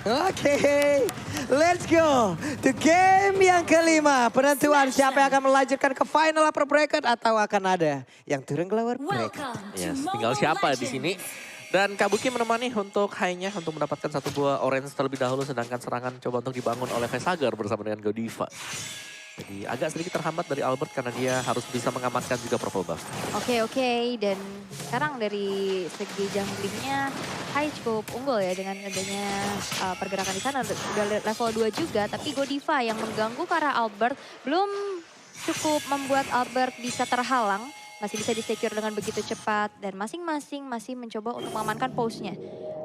Oke, let's go. The game yang kelima. Penentuan siapa yang akan melanjutkan ke final upper bracket atau akan ada yang turun ke lower bracket. Yes, tinggal siapa di sini. Dan Kabuki menemani untuk high-nya untuk mendapatkan satu buah orange terlebih dahulu. Sedangkan serangan coba untuk dibangun oleh Vesagar bersama dengan Godiva. Jadi agak sedikit terhambat dari Albert karena dia harus bisa mengamankan juga purple buff. Oke. Dan sekarang dari segi junglingnya Hai cukup unggul ya dengan adanya pergerakan di sana. Udah level 2 juga, tapi Godiva yang mengganggu ke arah Albert belum cukup membuat Albert bisa terhalang. Masih bisa di-secure dengan begitu cepat dan masing-masing masih mencoba untuk mengamankan pose-nya.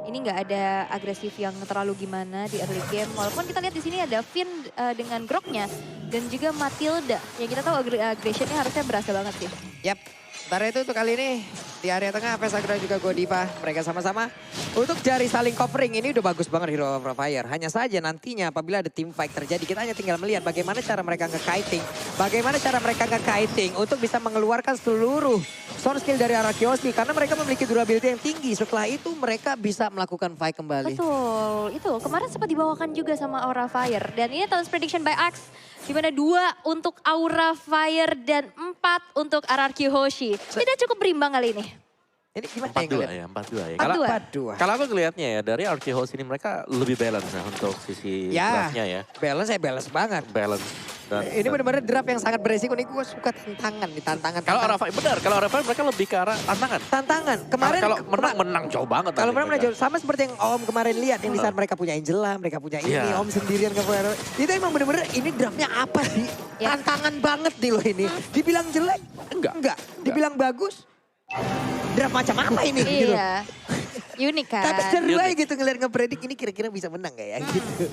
Ini nggak ada agresif yang terlalu gimana di early game. Walaupun kita lihat di sini ada Finn dengan groknya dan juga Matilda. Yang kita tahu aggressionnya harusnya berasa banget sih. Yap, sementara itu untuk kali ini di area tengah Vesagar juga Godiva. Mereka sama-sama untuk jari saling covering. Ini udah bagus banget Hero of Fire. Hanya saja nantinya apabila ada team fight terjadi, kita hanya tinggal melihat bagaimana cara mereka nge-kiting. Bagaimana cara mereka nge-kiting untuk bisa mengeluarkan seluruh sound skill dari Arakioshi. Karena mereka memiliki durability yang tinggi. Setelah itu mereka bisa melakukan fight kembali. Betul, itu kemarin sempat dibawakan juga sama Aura Fire. Dan ini Talents Prediction by Axe. Dimana 2 untuk Aura Fire dan 4 untuk RRQ Hoshi. Tidak cukup berimbang kali ini. Ini gimana 4-2 ya, 4-2 ya. 4-2. Kalau aku ngelihatnya ya dari RRQ Hoshi ini mereka lebih balance ya untuk sisi draftnya ya. Balance banget. Balance. Ini benar-benar draft yang sangat beresiko nih, gue suka tantangan. Kalau Aura Fire, benar. Kalau Aura Fire mereka lebih ke arah tantangan. Tantangan. Kemarin kalau menang jauh banget. Kalau menang jauh, sama seperti yang Om kemarin lihat. Yang di saat mereka punya Angela, mereka punya ini, Om sendirian ke Fire. Itu emang benar-benar ini draftnya apa sih? Tantangan banget nih loh ini. Dibilang jelek? Enggak. Dibilang bagus? Draft macam apa ini? Iya. Unik kan? Tapi seru aja gitu ngeliat ngepredik ini kira-kira bisa menang gak ya gitu.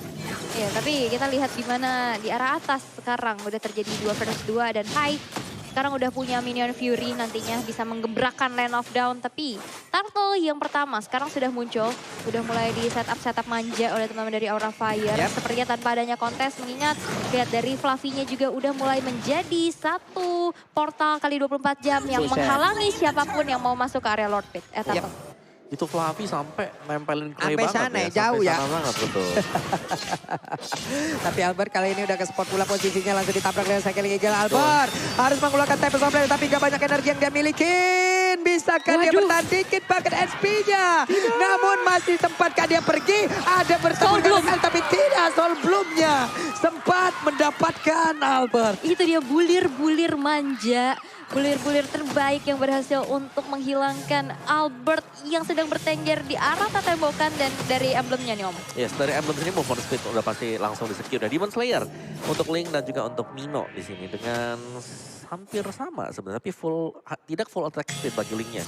Iya, tapi kita lihat di mana di arah atas sekarang udah terjadi 2 versus 2 dan Hai sekarang udah punya minion Fury nantinya bisa menggebrakkan Land of Dawn. Tapi Turtle yang pertama sekarang sudah muncul, udah mulai di setup manja oleh teman-teman dari Aura Fire. Sepertinya tanpa adanya kontes, mengingat lihat dari Fluffy-nya juga udah mulai menjadi satu portal kali 24 jam yang menghalangi siapapun yang mau masuk ke area Lord Pit. Turtle. Itu Fluffy sampai nempelin Clay sampai banget sana ya. jauh ya. Sampai sana banget, betul. Tapi Albert kali ini udah ke spot pula posisinya, langsung ditabrak dengan Cycling Eagle. Albert harus mengeluarkan Tempest of Flame, tapi gak banyak energi yang dia milikin. Bisakah dia bertahan dikit paket SP-nya? Namun masih sempatkah dia pergi? Ada bertemu dengan tapi tidak. Soul Bloom-nya sempat mendapatkan Albert. Itu dia bulir-bulir manja. Bulir-bulir terbaik yang berhasil untuk menghilangkan Albert yang sedang bertengger di arah tembakan dan dari emblemnya nih Om. Yes, dari emblem sini movement speed udah pasti langsung di-secure. Dan Demon Slayer untuk Link dan juga untuk Mino di sini dengan hampir sama sebenarnya, tapi tidak full attack speed bagi Linknya.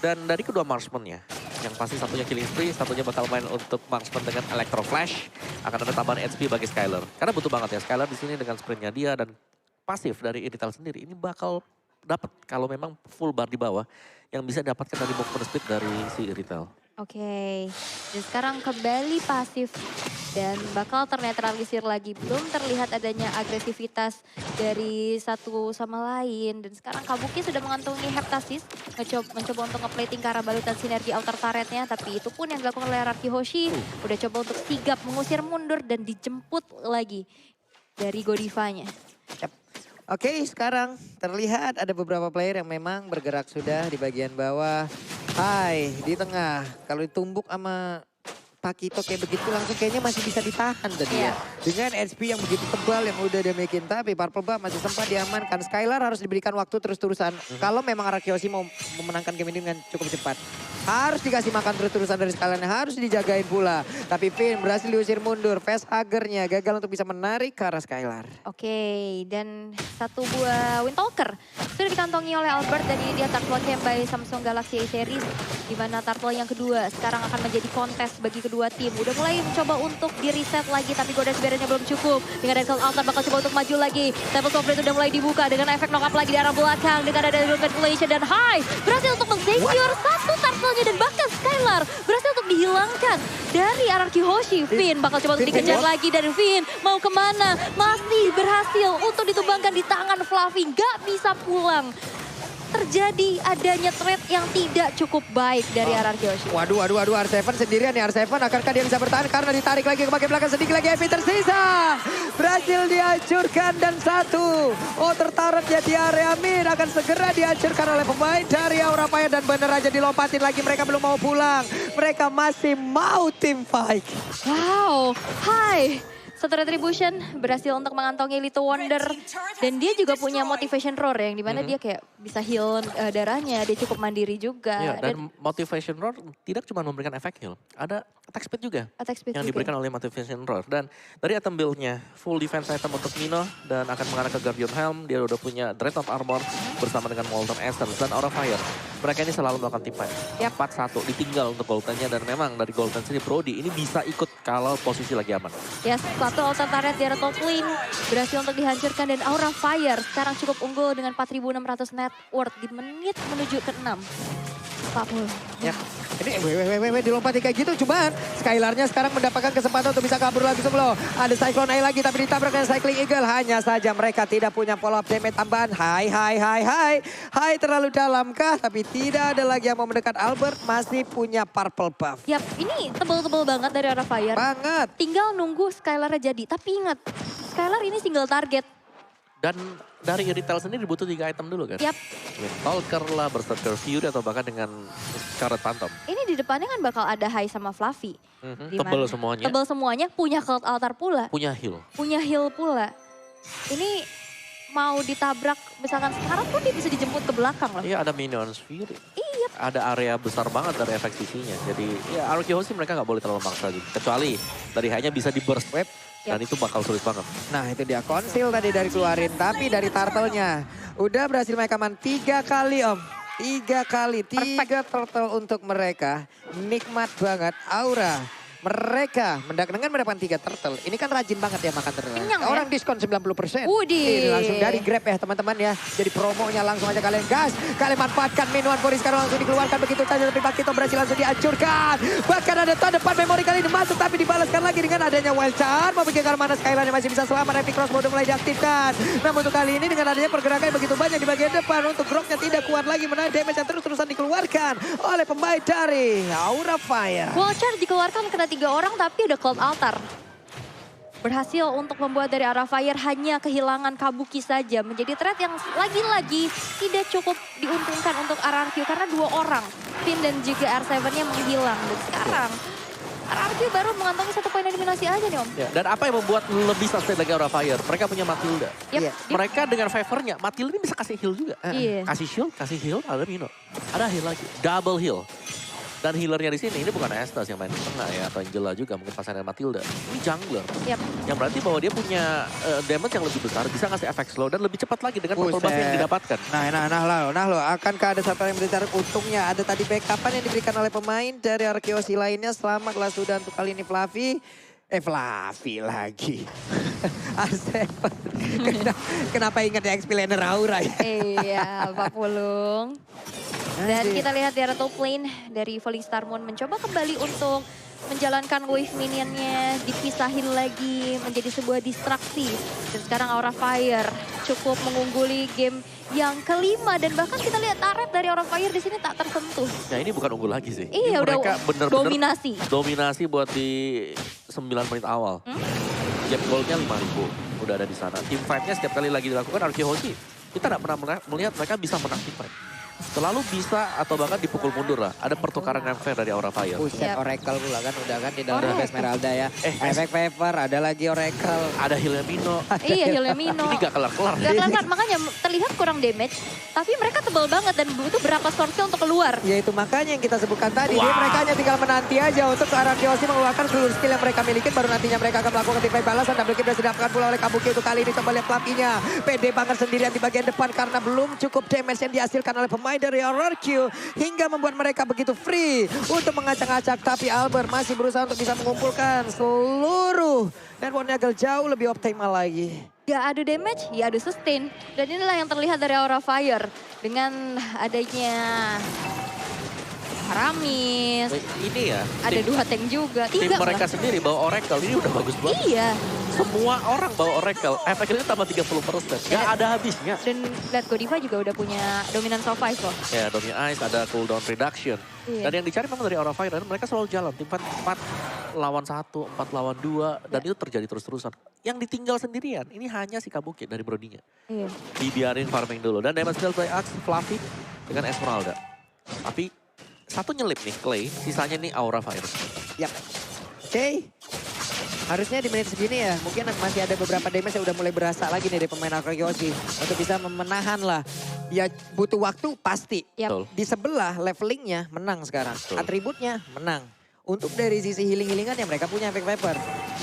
Dan dari kedua marksman-nya, yang pasti satunya killing spree, satunya bakal main untuk marksman dengan Electro Flash. Akan ada tambahan HP bagi Skylar. Karena butuh banget ya Skylar di sini dengan sprintnya dia dan pasif dari Irital sendiri. Ini bakal dapat kalau memang full bar di bawah yang bisa dapatkan dari movement speed dari si Irital. Oke, dan sekarang kembali pasif dan bakal ternetralisir lagi. Belum terlihat adanya agresivitas dari satu sama lain. Dan sekarang Kabuki sudah mengantongi Heptasis, mencoba untuk ngeplating ke arah balutan sinergi outer turretnya. Tapi itu pun yang dilakukan oleh Araki Hoshi, udah coba untuk sigap mengusir mundur dan dijemput lagi dari Godivanya. Oke, sekarang terlihat ada beberapa player yang memang bergerak sudah di bagian bawah. Hai, di tengah. Kalau ditumbuk sama Pakito kayak begitu langsung kayaknya masih bisa ditahan tadi ya. Dengan HP yang begitu tebal yang udah dia bikin. Tapi Purple Buff masih sempat diamankan. Skylar harus diberikan waktu terus-terusan. Kalau memang Arakioshi mau memenangkan game ini dengan cukup cepat. Harus dikasih makan terus-terusan dari Skylar. Harus dijagain pula. Tapi Finn berhasil diusir mundur. Facehagernya gagal untuk bisa menarik ke arah Skylar. Oke, dan satu buah Windtalker sudah dikantongi oleh Albert. Dan ini dia Turtle Camp by Samsung Galaxy A Series. Di mana Turtle yang kedua sekarang akan menjadi kontes bagi kedua tim. Udah mulai mencoba untuk di-reset lagi, tapi Goddess Barrier-nya belum cukup. Dengan Red Altar bakal coba untuk maju lagi. Temple of Blade udah mulai dibuka dengan efek knock up lagi di arah belakang. Dengan ada Manipulation dan High berhasil untuk men-secure satu turtle-nya dan bahkan Skylar berhasil untuk dihilangkan dari RRQ Hoshi. Finn bakal coba untuk dikejar lagi dan Finn mau kemana? Masih berhasil untuk ditumbangkan di tangan Fluffy. Gak bisa pulang. terjadi adanya trade yang tidak cukup baik dari RRQ Oshi. Waduh, R7 sendirian nih. R7 akankah dia bisa bertahan karena ditarik lagi ke bagian belakang, sedikit lagi Evi tersisa. Berhasil dihancurkan dan satu. Oh, tertarik ya di area mid, akan segera dihancurkan oleh pemain dari Aura Fire dan bener aja dilompatin lagi. Mereka belum mau pulang. Mereka masih mau team fight. Wow, hai. Satu Retribution berhasil untuk mengantongi Little Wonder. Dan dia juga punya motivation roar yang dimana dia kayak bisa heal darahnya. Dia cukup mandiri juga. Ya, dan motivation roar tidak cuma memberikan efek heal. Ada attack speed juga. Attack speed yang juga. diberikan oleh motivation roar. Dan dari item build-nya, full defense item untuk Mino. Dan akan mengarah ke Guardian Helm. Dia udah punya Dreadnought Armor bersama dengan Molten Essence dan Aura Fire. Mereka ini selalu melakukan team fight. 4-1 ditinggal untuk Golden-nya. Dan memang dari Golden sendiri Brody ini bisa ikut kalau posisi lagi aman. Ya, satu altar turret di top lane berhasil untuk dihancurkan dan Aura Fire sekarang cukup unggul dengan 4.600 net worth di menit menuju ke 6. 40. Ya, ini dilompati kayak gitu, cuman Skylarnya sekarang mendapatkan kesempatan untuk bisa kabur lagi sebelum ada Cyclone Eye lagi, tapi ditabrak dengan Cycling Eagle. Hanya saja mereka tidak punya follow up damage tambahan. Hai terlalu dalamkah? Tapi tidak ada lagi yang mau mendekat. Albert masih punya purple buff. Yap, ini tebel-tebel banget dari Aura Fire. Banget. Tinggal nunggu Skylar-nya jadi. Tapi ingat, Skylar ini single target. Dan dari Retail sendiri butuh 3 item dulu kan? Yap. Windtalker lah, Berserker Fury atau bahkan dengan Scarlet Phantom. Ini di depannya kan bakal ada Hai sama Fluffy. Tebel semuanya. Tebel semuanya, punya Cult Altar pula. Punya heal. Punya heal pula. Ini mau ditabrak, misalkan sekarang pun dia bisa dijemput ke belakang loh. Iya, ada Minions Fury. Iya. Ada area besar banget dari efek CC-nya. Jadi ya RRQ sih mereka nggak boleh terlalu maksa juga. Kecuali dari hanya bisa di burst web. Dan itu bakal sulit banget. Nah itu dia konsil tadi dari keluarin. Tapi dari turtle-nya udah berhasil mereka aman 3 kali om. 3 kali. 3 turtle untuk mereka. Nikmat banget. Aura. Mereka dengan mendapatkan 3 turtle. Ini kan rajin banget ya makan turtle. Kenyang ya? Orang diskon 90%. Widih. Ini langsung dari Grab ya teman-teman ya. Jadi promonya langsung aja kalian gas. Kalian manfaatkan minuan Boris sekarang langsung dikeluarkan begitu saja. Tapi Pakito berhasil langsung dihancurkan. Bahkan ada tahun depan memori kali ini masuk. Tapi dibalaskan lagi dengan adanya wild charm. Memikirkan mana Skyline masih bisa selamat. Epic Cross mode mulai diaktifkan. Namun untuk kali ini dengan adanya pergerakan yang begitu banyak di bagian depan. Untuk Groknya tidak kuat lagi menahan damage yang terus-terusan dikeluarkan oleh pemain dari Aura Fire. Watcher dikeluarkan kena 3 orang tapi ada Cult Altar. Berhasil untuk membuat dari Aura Fire hanya kehilangan Kabuki saja. Menjadi threat yang lagi-lagi tidak cukup diuntungkan untuk RRQ. Karena 2 orang, Finn dan juga R7-nya menghilang. Dan sekarang RRQ baru mengantongi 1 poin eliminasi aja nih om. Ya, dan apa yang membuat lebih sustain lagi Aura Fire? Mereka punya Matilda. Yep. Iya. Mereka dengan favor-nya, Matilda ini bisa kasih heal juga. Iya. Kasih shield, kasih heal, ada Mino. Ada heal lagi, double heal. Dan healernya di sini, ini bukan Estes yang main di tengah ya, atau Angela juga, mungkin pasangan Matilda. Ini jungler. Yap. Yang berarti bahwa dia punya damage yang lebih besar, bisa ngasih efek slow, dan lebih cepat lagi dengan purple buff yang didapatkan. Nah lo, akankah ada satu yang ditarik untungnya? Ada tadi backupan yang diberikan oleh pemain dari Arkeosi lainnya. Selamatlah sudah untuk kali ini Fluffy. Fluffy lagi. Arsep. Kenapa ingat ya XP Laner Aura ya? Iya, Pak Pulung. Dan kita lihat di area top lane dari Falling Star Moon mencoba kembali untuk menjalankan wave minionnya, dipisahin lagi menjadi sebuah distraksi. Dan sekarang Aura Fire cukup mengungguli game yang kelima dan bahkan kita lihat turret dari Aura Fire di sini tak tersentuh. Ya ini bukan unggul lagi sih. Iya, ini udah mereka bener-bener dominasi. Dominasi buat di 9 menit awal. Gap goldnya 5.000 udah ada di sana. Team fight-nya setiap kali lagi dilakukan RRQ Hoshi, kita tidak pernah melihat mereka bisa menang team fight. Selalu bisa atau bahkan dipukul mundur lah. Ada pertukaran yang fair dari Aura Fire. Buset, Yap. Oracle pula kan udah kan di dalam Oracle. Esmeralda ya. Efek Favor, ada lagi Oracle. Ada healnya Mino. Iya, healnya Mino. Ini gak kelar-kelar. Gak kelar, makanya terlihat kurang damage. Tapi mereka tebal banget dan butuh berapa swordkill untuk keluar. Ya itu makanya yang kita sebutkan tadi. Wow. Jadi mereka hanya tinggal menanti aja untuk Arkeosi mengeluarkan seluruh skill yang mereka miliki. Baru nantinya mereka akan melakukan tim fight balasan. Double kill sudah didapatkan pula oleh Kabuki untuk kali ini. Coba lihat Fluffy-nya. Pede banget sendirian di bagian depan karena belum cukup damage yang dihasilkan oleh pemain dari RRQ. Hingga membuat mereka begitu free untuk mengacak-acak. Tapi Albert masih berusaha untuk bisa mengumpulkan seluruh networknya agak jauh lebih optimal lagi. Gak ada damage, ya ada sustain. Dan inilah yang terlihat dari Aura Fire. Dengan adanya Aramis, Ini ya, ada 2 tank juga, tim 3 mereka malah. sendiri bawa Oracle ini udah bagus banget. Iya, Semua orang bawa Oracle, efeknya tambah 30%. Gak ada habisnya. dan lihat Godiva juga udah punya dominan survive loh. Ya, Domi Ice ada cooldown reduction. Iya. Dan yang dicari memang dari Aura Fire, dan mereka selalu jalan. Tim 4 lawan 1, 4 lawan 2, dan itu terjadi terus-terusan. Yang ditinggal sendirian, ini hanya si Kabuki dari Brodinya. Iya. Dibiarin farming dulu. Dan damage dealt by Axe, Fluffy dengan Esmeralda. Tapi satu nyelip nih, Clay. Sisanya nih Aura Fire. Yap. Oke. Harusnya di menit segini ya, mungkin masih ada beberapa damage yang udah mulai berasa lagi nih dari pemain Arkeyoshi. Untuk bisa menahan lah. Ya butuh waktu pasti. Yap. Betul. Di sebelah levelingnya menang sekarang. Betul. Atributnya menang. Untuk dari sisi healing-healingan ya mereka punya efek Viper.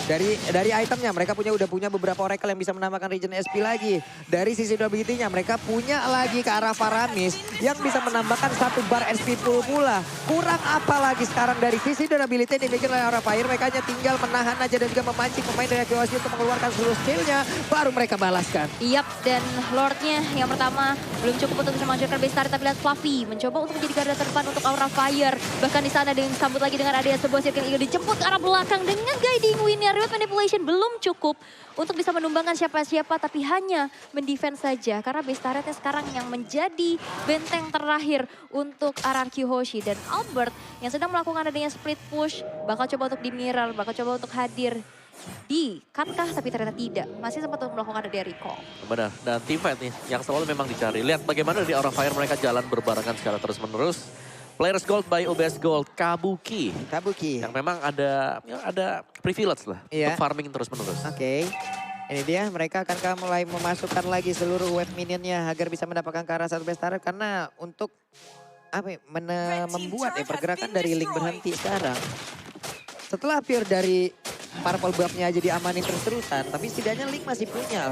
Dari itemnya mereka udah punya beberapa Oracle yang bisa menambahkan regen SP lagi. Dari sisi durability-nya mereka punya lagi ke arah Faramis yang bisa menambahkan 1 bar SP full pula. Kurang apa lagi sekarang dari sisi durability yang dimiliki oleh Aura Fire. Mereka hanya tinggal menahan aja dan juga memancing pemain dari Arkeyoshi untuk mengeluarkan seluruh skill-nya. Baru mereka balaskan. Yap, dan Lordnya yang pertama belum cukup untuk bisa menghancurkan base turret, tapi lihat Fluffy mencoba untuk menjadi garda terdepan untuk Aura Fire. Bahkan di sana dengan disambut lagi dengan adanya sebuah circle eagle dijemput ke arah belakang dengan guiding win-nya. Reward manipulation belum cukup untuk bisa menumbangkan siapa-siapa, tapi hanya mendefense saja. Karena base turretnya sekarang yang menjadi benteng terakhir untuk RRQ Hoshi. Dan Albert yang sedang melakukan adanya split push, bakal coba untuk di mirror, bakal coba untuk hadir di katkah, tapi ternyata tidak. Masih sempat untuk melakukan ada recall. Benar, dan team fight nih yang selalu memang dicari. Lihat bagaimana di Aura Fire mereka jalan berbarengan secara terus-menerus. Players Gold by OBS Gold, Kabuki. Kabuki. Yang memang ada privilege lah Iya. untuk farming terus-menerus. Oke. Ini dia mereka akan mulai memasukkan lagi seluruh wave minionnya agar bisa mendapatkan ke arah 1 base turret. Karena untuk membuat pergerakan dari Link berhenti sekarang. Setelah pure dari purple buff-nya aja diamanin terus-terusan, tapi setidaknya Link masih punya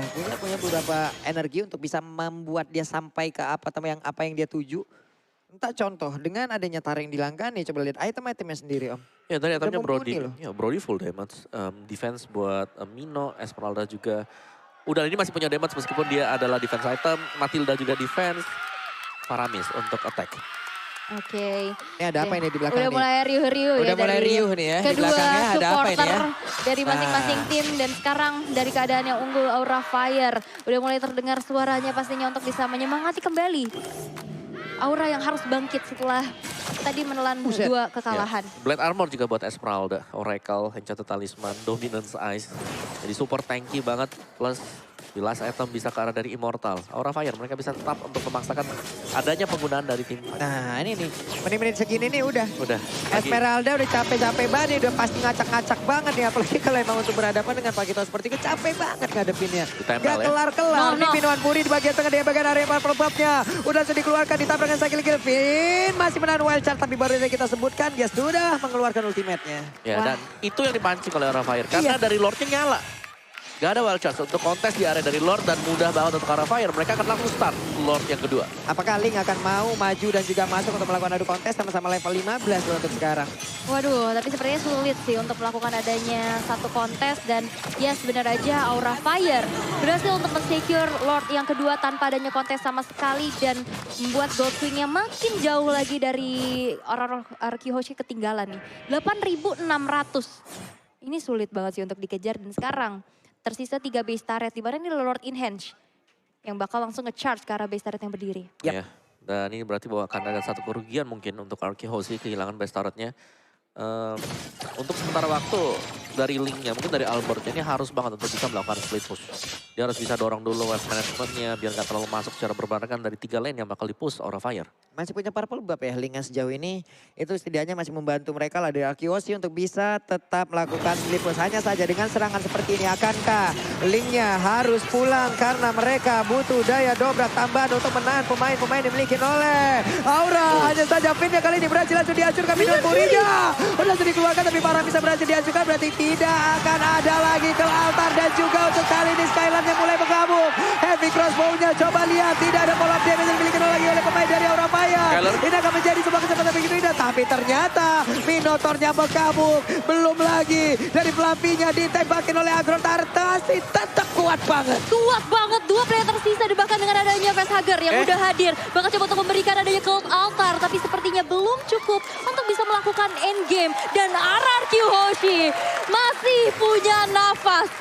beberapa energi untuk bisa membuat dia sampai ke apa yang dia tuju. Entah contoh dengan adanya taring dilangkan nih, coba lihat item-itemnya sendiri Om. Ya dari itemnya mumpuni Brody, loh. ya Brody full damage, defense buat Mino, Esmeralda juga. Udah ini masih punya damage meskipun dia adalah defense item, Matilda juga defense, Faramis untuk attack. Oke. Ini ada apa ini di belakang Udah nih? mulai riuh-riuh ya. Udah mulai dari riuh nih ya, di kedua belakangnya ada apa ini supporter ya? dari masing-masing tim. Dan sekarang dari keadaan yang unggul Aura Fire. Udah mulai terdengar suaranya pastinya untuk bisa menyemangati kembali Aura yang harus bangkit setelah tadi menelan Buset. 2 kekalahan. Ya. Blade Armor juga buat Esmeralda, Oracle, Enchanted Talisman, Dominance Ice. Jadi support tanky banget, plus di last item bisa ke arah dari Immortal. Aura Fire mereka bisa tetap untuk memaksakan adanya penggunaan dari tim. Nah ini nih, menit-menit segini nih udah. Udah. Esmeralda udah capek-capek banget, udah pasti ngacak-ngacak banget nih. Apalagi kalau emang untuk berhadapan dengan Pakito seperti itu, capek banget ngadepinnya. Ditempel Gak ya. kelar-kelar. No, Nih no. Pinoan Puri di bagian tengah, di bagian area purple buff-nya. Udah sudah dikeluarkan, ditabrak dengan Sakil Gilvin. Masih menahan wild card, tapi baru saja kita sebutkan, dia sudah mengeluarkan ultimate-nya. Ya, Wah. dan itu yang dipancing oleh Aura Fire. Karena Iya. dari Lordnya nyala. Gak ada wild chance untuk kontes di area dari Lord dan mudah banget untuk Aura Fire. Mereka akan langsung start Lord yang kedua. Apakah Link akan mau maju dan juga masuk untuk melakukan adu kontes sama-sama level 15 loh untuk sekarang? Waduh, tapi sepertinya sulit sih untuk melakukan adanya satu kontes. Dan ya sebenarnya aja Aura Fire berhasil untuk men-secure Lord yang kedua tanpa adanya kontes sama sekali. Dan membuat Goldwing-nya makin jauh lagi dari orang Arkihoshi ketinggalan nih. 8.600. Ini sulit banget sih untuk dikejar. Dan sekarang tersisa 3 base turret. Di mana ini Lord in Henge yang bakal langsung nge-charge ke arah base turret yang berdiri. Yap. Ya, dan ini berarti bahwa akan ada satu kerugian mungkin untuk Arkeyoshi kehilangan base turret-nya. Untuk sementara waktu dari Link-nya, mungkin dari Albert ini harus banget untuk bisa melakukan split push. Dia harus bisa dorong dulu wave management-nya biar nggak terlalu masuk secara berbarengan dari 3 lane yang bakal di-push Aura Fire. Masih punya purple buff ya Link sejauh ini. Itu setidaknya masih membantu mereka lah dari Arkeyoshi untuk bisa tetap melakukan split push. Hanya saja dengan serangan seperti ini, akankah Link-nya harus pulang karena mereka butuh daya dobrak tambahan untuk menahan pemain-pemain dimiliki oleh Aura. Hanya saja Finn-nya kali ini berhasil langsung dihancurkan Pinoan Purinya. Udah sudah dikeluarkan tapi Farah bisa berhasil dihancurkan. Berarti tidak akan ada lagi ke altar. Dan juga untuk kali ini Skyland yang mulai bergabung. Heavy crossbow-nya. Coba lihat, tidak ada follow up damage yang dimiliki lagi oleh pemain dari Aura Fire. Skyler. Ini akan menjadi sebuah kesempatan begitu indah. Tapi ternyata Minotaurnya berkabung. Belum lagi dari Fluffy-nya ditembakin oleh Agro Tartasi. Tetap kuat banget. Kuat banget, 2 player tersisa bahkan dengan adanya Facehugger yang udah hadir. Bahkan coba untuk memberikan adanya Cold Altar, tapi sepertinya belum cukup untuk bisa melakukan endgame. Dan RRQ Hoshi masih punya nafas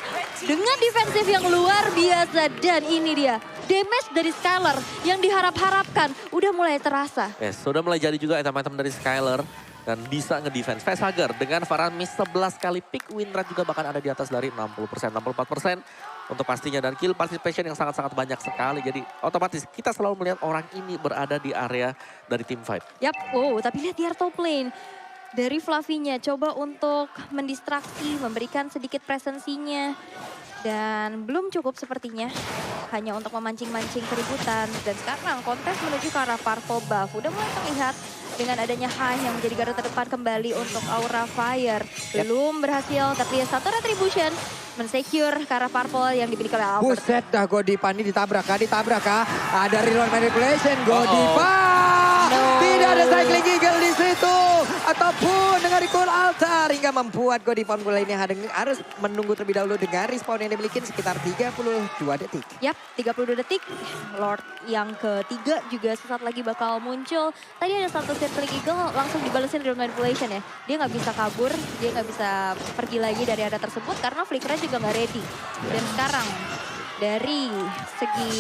dengan defensif yang luar biasa. Dan ini dia, damage dari Skyler yang diharap-harapkan udah mulai terasa. Yes, sudah mulai jadi juga item-item dari Skyler. Dan bisa nge-defense. Facehugger dengan Faramis 11 kali pick win rate juga bahkan ada di atas dari 60%, 64% untuk pastinya. Dan kill participation yang sangat-sangat banyak sekali. Jadi otomatis kita selalu melihat orang ini berada di area dari team fight. Yap, wow, tapi lihat di top lane. Dari Fluffy-nya coba untuk mendistraksi, memberikan sedikit presensinya. Dan belum cukup sepertinya. Hanya untuk memancing-mancing keributan. Dan sekarang kontes menuju ke arah Parvo Buff. Udah mulai terlihat dengan adanya Hai yang menjadi garda terdepan kembali untuk Aura Fire. Belum berhasil terlihat satu retribution. Men-secure ke arah Purple yang dimiliki oleh Albert. Buset dah Godiva ini ditabrak kah? Ada reload manipulation. Godiva! No. Tidak ada cycling eagle di situ. Ataupun dengan recall altar. Hingga membuat Godiva mulai ini harus menunggu terlebih dahulu dengan respawn yang dimiliki sekitar 32 detik. Yap, 32 detik. Lord yang ketiga juga sesaat lagi bakal muncul. Tadi ada satu cycling eagle langsung dibalesin reload manipulation ya. Dia nggak bisa kabur, dia nggak bisa pergi lagi dari area tersebut karena flickernya juga nggak ready. Dan sekarang dari segi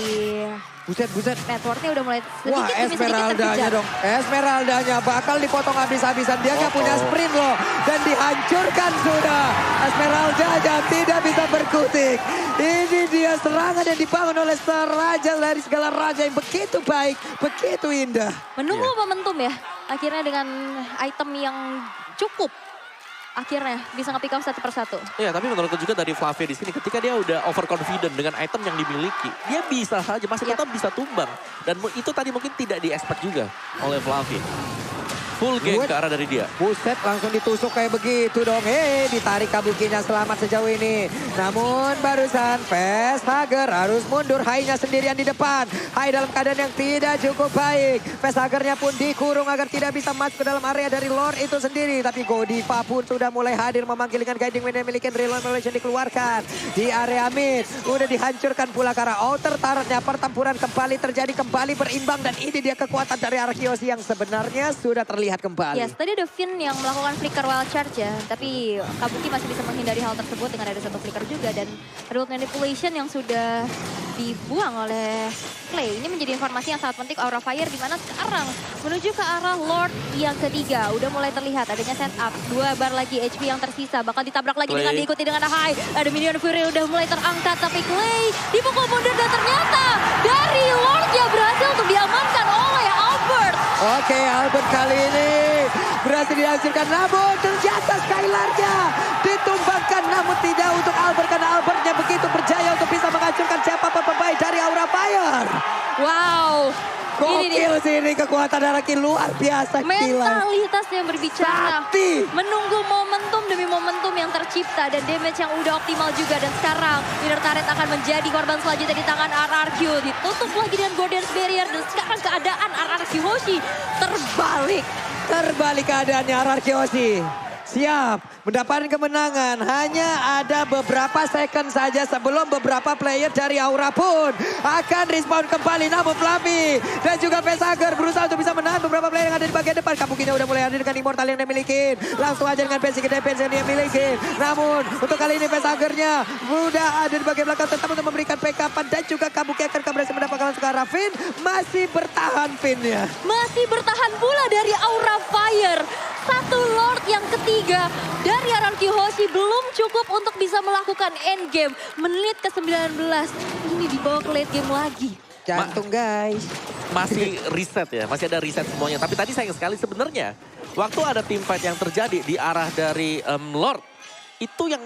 Buset. networknya udah mulai sedikit Wah, demi sedikit Esmeraldanya terkejar. dong. Esmeraldanya bakal dipotong habis-habisan. Dia nggak punya sprint loh. Dan dihancurkan sudah. Esmeraldanya tidak bisa berkutik. Ini dia serangan yang dibangun oleh raja dari segala raja yang begitu baik, begitu indah. Menunggu momentum ya. Akhirnya dengan item yang cukup. Akhirnya bisa nge-pick up satu persatu. Iya, tapi menurutku juga dari Fluffy di sini ketika dia udah overconfident dengan item yang dimiliki, dia bisa saja masih tetap bisa tumbang. Dan itu tadi mungkin tidak di-expect juga oleh Fluffy. Full game ke arah dari dia. Buset, langsung ditusuk kayak begitu dong. Ditarik Kabukinya selamat sejauh ini. Namun barusan Facehugger harus mundur. Hai-nya sendirian di depan. Hai dalam keadaan yang tidak cukup baik. Facehugger-nya pun dikurung agar tidak bisa masuk ke dalam area dari Lord itu sendiri. Tapi Godiva pun sudah mulai hadir memanggil dengan guiding wind yang memiliki reload manipulation dikeluarkan. Di area mid. Udah dihancurkan pula ke arah outer turret-nya. Pertempuran kembali terjadi, kembali berimbang. Dan ini dia kekuatan dari Arkeos yang sebenarnya sudah terlihat kembali. Yes, tadi ada Finn yang melakukan flicker wild charge ya. Tapi Kabuki masih bisa menghindari hal tersebut dengan ada satu flicker juga. Dan reload manipulation yang sudah dibuang oleh Clay. Ini menjadi informasi yang sangat penting Aura Fire. Dimana sekarang menuju ke arah Lord yang ketiga. Udah mulai terlihat adanya setup. 2 bar lagi HP yang tersisa. Bakal ditabrak lagi Clay. dengan diikuti dengan High. Ada Minion Fury udah mulai terangkat. Tapi Clay dipukul mundur dan ternyata dari Lord yang berhasil untuk diamankan oleh Albert. Oke, Albert kali ini berhasil dihancurkan. Namun ternyata Skylarnya ditumbangkan. Namun tidak untuk Albert karena Albertnya begitu berjaya untuk bisa menghancurkan siapapun pemain dari Aura Fire. Wow. Ini dia. Gokil sih ini kekuatan Araki luar biasa. Gila. Mentalitas yang berbicara. Sakti. Menunggu momentum demi momentum yang tercipta. Dan damage yang udah optimal juga. Dan sekarang Inner Turret akan menjadi korban selanjutnya di tangan RRQ. Ditutup lagi dengan Guardian's Barrier. Dan sekarang keadaan RRQ Hoshi terbalik. Terbalik keadaannya RRQ Hoshi. Siap mendapatkan kemenangan. Hanya ada beberapa second saja sebelum beberapa player dari Aura pun akan respawn kembali. Namun Fluffy dan juga Facehugger berusaha untuk bisa menahan beberapa player yang ada di bagian depan. Kabukinya udah mulai hadir dengan Immortal yang dia miliki. Langsung aja dengan basic defense yang dia miliki. Namun untuk kali ini Facehugger-nya udah ada di bagian belakang tetap untuk memberikan backup. Dan juga Kabuki akan berhasil mendapatkan langsung ke arah Finn. Masih bertahan Finn-nya. Masih bertahan pula dari Aura Fire. Satu Lord yang ketiga dari RRQ Hoshi belum cukup untuk bisa melakukan endgame. Menit ke-19 ini dibawa ke late game lagi. Jantung guys. Masih reset ya, masih ada reset semuanya. Tapi tadi sayang sekali sebenarnya waktu ada team fight yang terjadi di arah dari Lord. Itu yang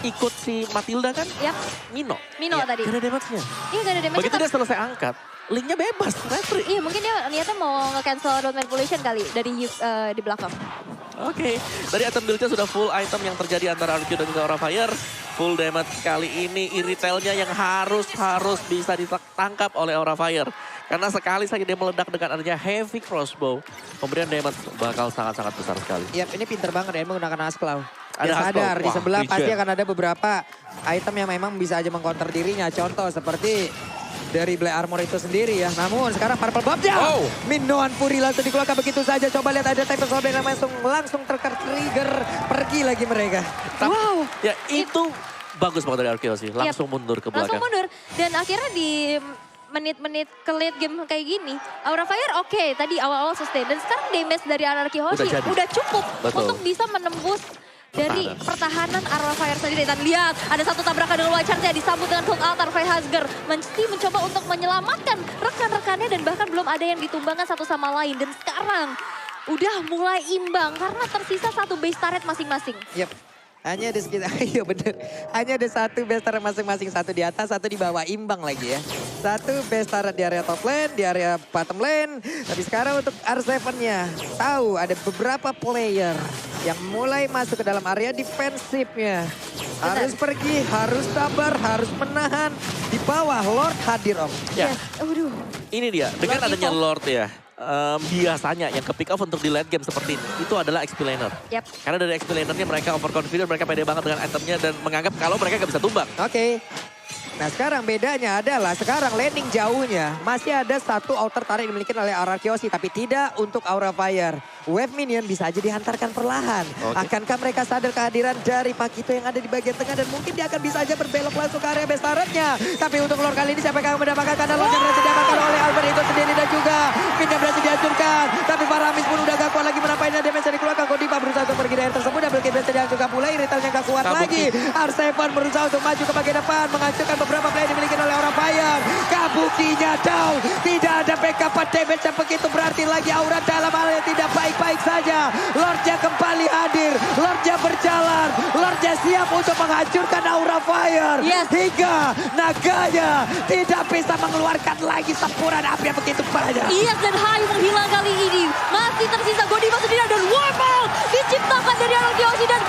ikut si Matilda kan? Yap. Mino. Mino Iya, tadi. gak ada damage-nya. Iya gak ada damage. Begitu dia selesai angkat, Linknya bebas, retri. Iya mungkin dia niatnya mau nge-cancel road manipulation kali dari di belakang. Oke, dari item build-nya sudah full item yang terjadi antara RQ dan juga Aura Fire. Full damage kali ini iritelnya yang harus bisa ditangkap oleh Aura Fire. Karena sekali saja dia meledak dengan adanya heavy crossbow, pemberian damage bakal sangat-sangat besar sekali. Yap, ini pinter banget ya menggunakan Asklaw. Ada Dia Asklaw. sadar di Wah, sebelah regen. pasti akan ada beberapa item yang memang bisa aja mengcounter dirinya. Contoh seperti dari Black Armor itu sendiri ya. Namun sekarang Purple Bomb-nya. Oh. Minoan Fury langsung dikeluarkan begitu saja. Coba lihat ada Type Soul yang langsung trigger. Pergi lagi mereka. Wow. Ya itu bagus banget dari RQ sih, langsung mundur ke belakang. Langsung mundur. Dan akhirnya di menit-menit ke late game kayak gini, Aura Fire oke, tadi awal-awal sustain. Dan sekarang damage dari Anarchy Hoshi Udah jadi. udah cukup Betul. untuk bisa menembus dari pertahanan Aura Fire sendiri. Dan lihat, ada satu tabrakan dengan White Shard-nya disambut dengan Hook Altar. Freyhasger mesti mencoba untuk menyelamatkan rekan-rekannya dan bahkan belum ada yang ditumbangkan satu sama lain. Dan sekarang udah mulai imbang karena tersisa satu base turret masing-masing. Yap. Hanya ada sekitar, iya bener. Hanya ada satu base turret masing-masing. Satu di atas, satu di bawah. Imbang lagi ya. Satu base turret di area top lane, di area bottom lane. Tapi sekarang untuk R7-nya. Tahu ada beberapa player yang mulai masuk ke dalam area defensifnya. Harus pergi, harus sabar, harus menahan. Di bawah Lord hadir om. Ya, Yes. Waduh. ini dia. Dengan Lord adanya Evo. Lord ya, biasanya yang ke pick off untuk di late game seperti ini, itu adalah XP laner. Yap. Karena dari XP lanernya mereka overconfident, mereka pede banget dengan itemnya dan menganggap kalau mereka gak bisa tumbang. Oke. Nah sekarang bedanya adalah sekarang landing jauhnya masih ada satu outer turret dimiliki oleh Anarchy Hoshi tapi tidak untuk Aura Fire. Wave minion bisa aja dihantarkan perlahan. Oke. Akankah mereka sadar kehadiran dari Pakito yang ada di bagian tengah dan mungkin dia akan bisa aja berbelok langsung ke area base turretnya. Tapi untuk Lord kali ini siapa yang akan mendapatkan karena Lord yang berhasil diamankan oleh Albert itu sendiri dan juga Pinnya berhasil dihancurkan. Tapi Faramis pun udah gak kuat lagi menampainya damage yang dikeluarkan. Godiva berusaha untuk pergi dari air tersebut. Double kill berhasil dihancurkan pula. Iritalnya gak kuat Kabuki. lagi. R7 berusaha untuk maju ke bagian depan. Menghancurkan beberapa player dimiliki oleh Aura Fire. Kabukinya down. Tidak ada backup damage yang begitu berarti lagi Aura dalam hal yang tidak baik-baik saja. Lordnya kembali hadir. Lordnya berjalan. Lordnya siap untuk menghancurkan Aura Fire. Yes. Hingga naganya tidak bisa mengeluarkan lagi sempuran api yang begitu banyak. Iyas dan Hayu menghilang kali ini. Masih tersisa Godiva sendiri dan Warpal diciptakan dari Anarchy Hoshi dan